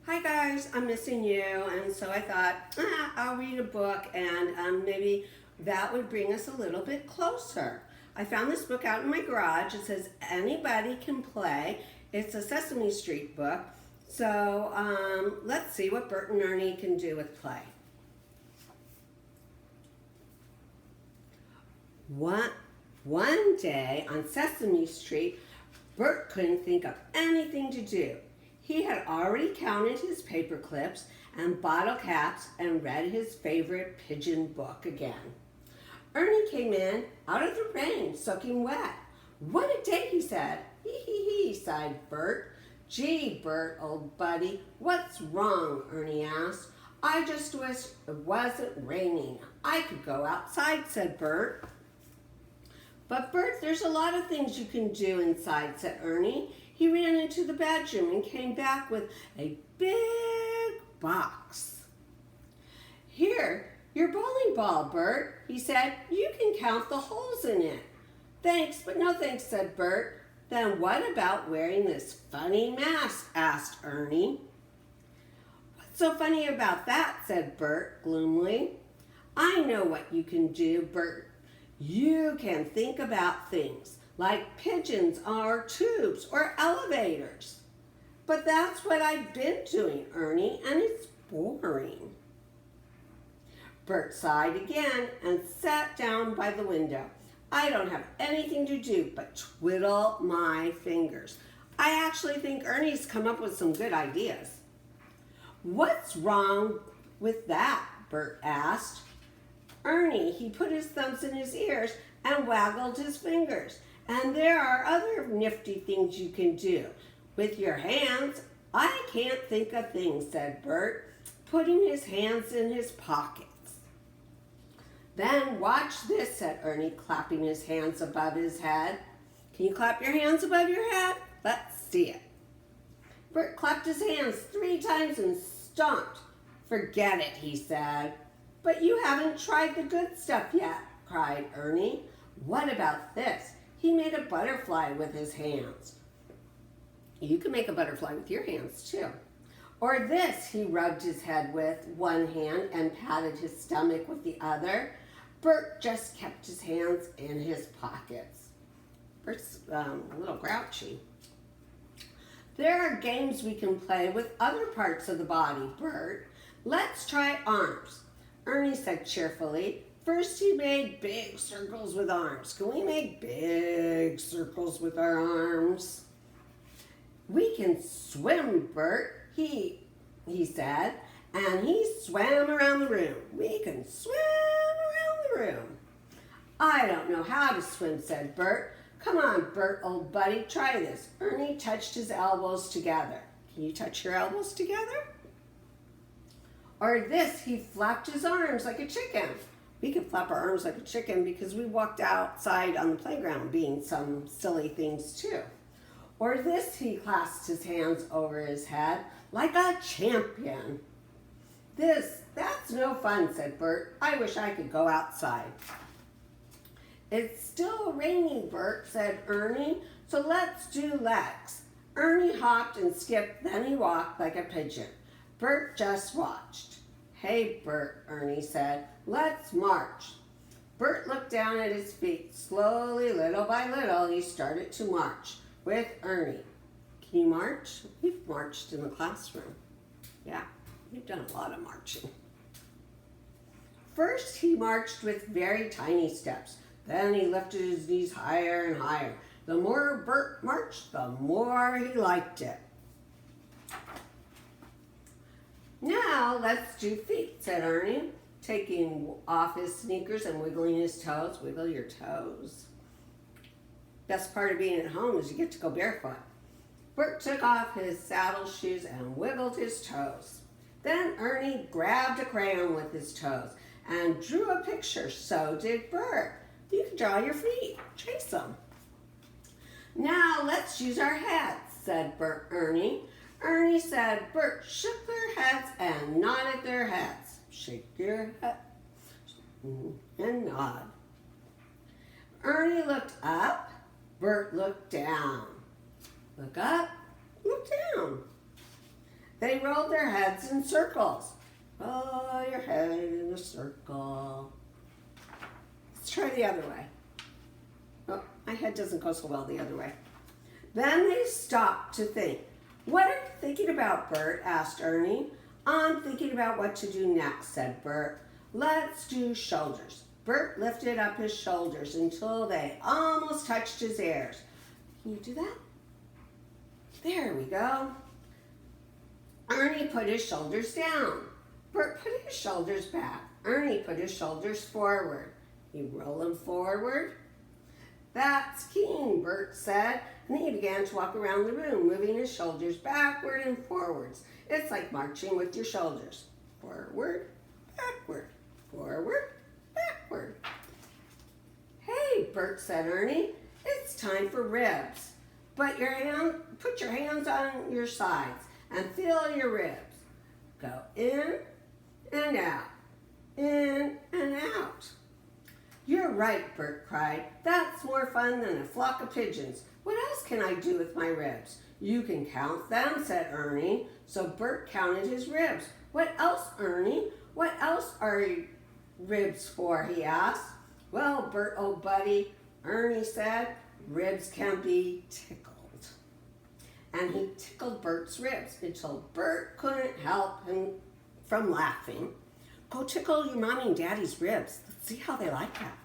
Hi guys, I'm missing you, and so I thought I'll read a book and maybe that would bring us a little bit closer. I found this book out in my garage. It says Anybody Can Play. It's a Sesame Street book. So let's see what Bert and Ernie can do with play. One day on Sesame Street, Bert couldn't think of anything to do. He had already counted his paper clips and bottle caps and read his favorite pigeon book again. Ernie came in out of the rain, soaking wet. "What a day," he said. "Hee hee hee," sighed Bert. "Gee, Bert, old buddy, what's wrong?" Ernie asked. "I just wish it wasn't raining. I could go outside," said Bert. "But Bert, there's a lot of things you can do inside," said Ernie. He ran into the bedroom and came back with a big box. "Here, your bowling ball, Bert," he said. "You can count the holes in it." "Thanks, but no thanks," said Bert. "Then what about wearing this funny mask?" asked Ernie. "What's so funny about that?" said Bert gloomily. "I know what you can do, Bert. You can think about things like pigeons or tubes or elevators." "But that's what I've been doing, Ernie, and it's boring." Bert sighed again and sat down by the window. "I don't have anything to do but twiddle my fingers." I actually think Ernie's come up with some good ideas. "What's wrong with that?" Bert asked. Ernie, he put his thumbs in his ears and waggled his fingers. "And there are other nifty things you can do with your hands." "I can't think of things," said Bert, putting his hands in his pockets. "Then watch this," said Ernie, clapping his hands above his head. "Can you clap your hands above your head? Let's see it." Bert clapped his hands 3 times and stomped. "Forget it," he said. "But you haven't tried the good stuff yet," cried Ernie. "What about this?" He made a butterfly with his hands. You can make a butterfly with your hands too. "Or this," he rubbed his head with one hand and patted his stomach with the other. Bert just kept his hands in his pockets. Bert's a little grouchy. "There are games we can play with other parts of the body, Bert. Let's try arms," Ernie said cheerfully. First he made big circles with arms. "Can we make big circles with our arms?" "We can swim, Bert," he said, and he swam around the room. "We can swim around the room." "I don't know how to swim," said Bert. "Come on, Bert, old buddy, try this." Ernie touched his elbows together. Can you touch your elbows together? Or this, he flapped his arms like a chicken. We can flap our arms like a chicken because we walked outside on the playground being some silly things too. Or this, he clasped his hands over his head like a champion. That's no fun," said Bert. "I wish I could go outside." "It's still raining, Bert," said Ernie, "so let's do legs." Ernie hopped and skipped, then he walked like a pigeon. Bert just watched. "Hey, Bert," Ernie said, "let's march." Bert looked down at his feet. Slowly, little by little, he started to march with Ernie. Can you march? We've marched in the classroom. Yeah, we've done a lot of marching. First, he marched with very tiny steps. Then he lifted his knees higher and higher. The more Bert marched, the more he liked it. "Now let's do feet," said Ernie, taking off his sneakers and wiggling his toes. Wiggle your toes. Best part of being at home is you get to go barefoot. Bert took off his saddle shoes and wiggled his toes. Then Ernie grabbed a crayon with his toes and drew a picture. So did Bert. You can draw your feet. Trace them. "Now let's use our heads," said Ernie. Ernie said Bert shook their heads and nodded their heads. Shake your head and nod. Ernie looked up. Bert looked down. Look up, look down. They rolled their heads in circles. Roll your head in a circle. Let's try the other way. Oh, my head doesn't go so well the other way. Then they stopped to think. What are you thinking about, Bert? Asked Ernie. I'm thinking about what to do next, said Bert. Let's do shoulders. Bert lifted up his shoulders until they almost touched his ears. Can you do that? There we go. Ernie put his shoulders down. Bert put his shoulders back. Ernie put his shoulders forward. He rolled them forward. That's keen, Bert said, and he began to walk around the room, moving his shoulders backward and forwards. It's like marching with your shoulders. Forward, backward, forward, backward. Hey, Bert, said Ernie, it's time for ribs. Put your hands on your sides and feel your ribs. Go in and out, in and out. You're right, Bert cried. That's more fun than a flock of pigeons. What else can I do with my ribs? You can count them, said Ernie. So Bert counted his ribs. What else, Ernie? What else are ribs for? He asked. Well, Bert, old buddy, Ernie said, ribs can be tickled. And he tickled Bert's ribs until Bert couldn't help him from laughing. Go tickle your mommy and daddy's ribs. Let's see how they like that.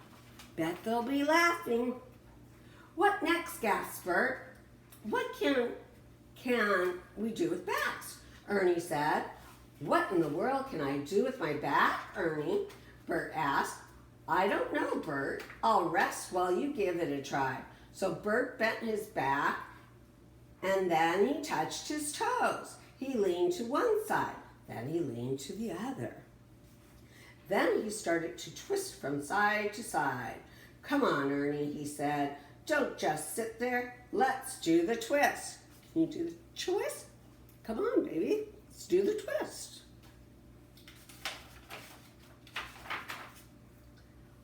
Bet they'll be laughing. What next, gasped Bert. What can we do with backs? Ernie said. What in the world can I do with my back, Ernie? Bert asked. I don't know, Bert. I'll rest while you give it a try. So Bert bent his back and then he touched his toes. He leaned to one side, then he leaned to the other. Then he started to twist from side to side. Come on, Ernie, he said. Don't just sit there. Let's do the twist. Can you do the twist? Come on, baby. Let's do the twist.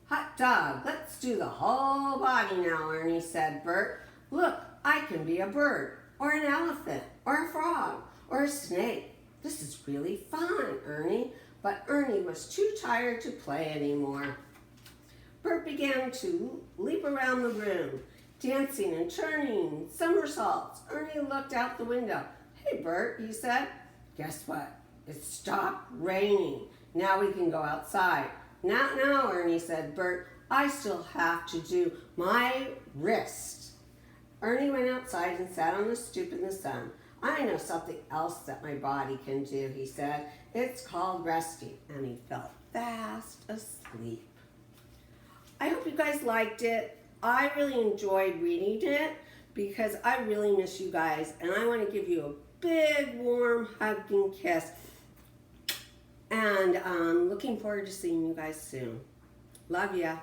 Hot dog, let's do the whole body now, Ernie said. Bert, look, I can be a bird, or an elephant, or a frog, or a snake. This is really fun, Ernie. But Ernie was too tired to play anymore. Bert began to leap around the room, dancing and turning somersaults. Ernie looked out the window. Hey, Bert, he said. Guess what? It stopped raining. Now we can go outside. Not now, Ernie said. Bert, I still have to do my wrist. Ernie went outside and sat on the stoop in the sun. I know something else that my body can do, he said. It's called resting. And he fell fast asleep. I hope you guys liked it. I really enjoyed reading it because I really miss you guys. And I want to give you a big, warm, hugging kiss. And looking forward to seeing you guys soon. Love ya.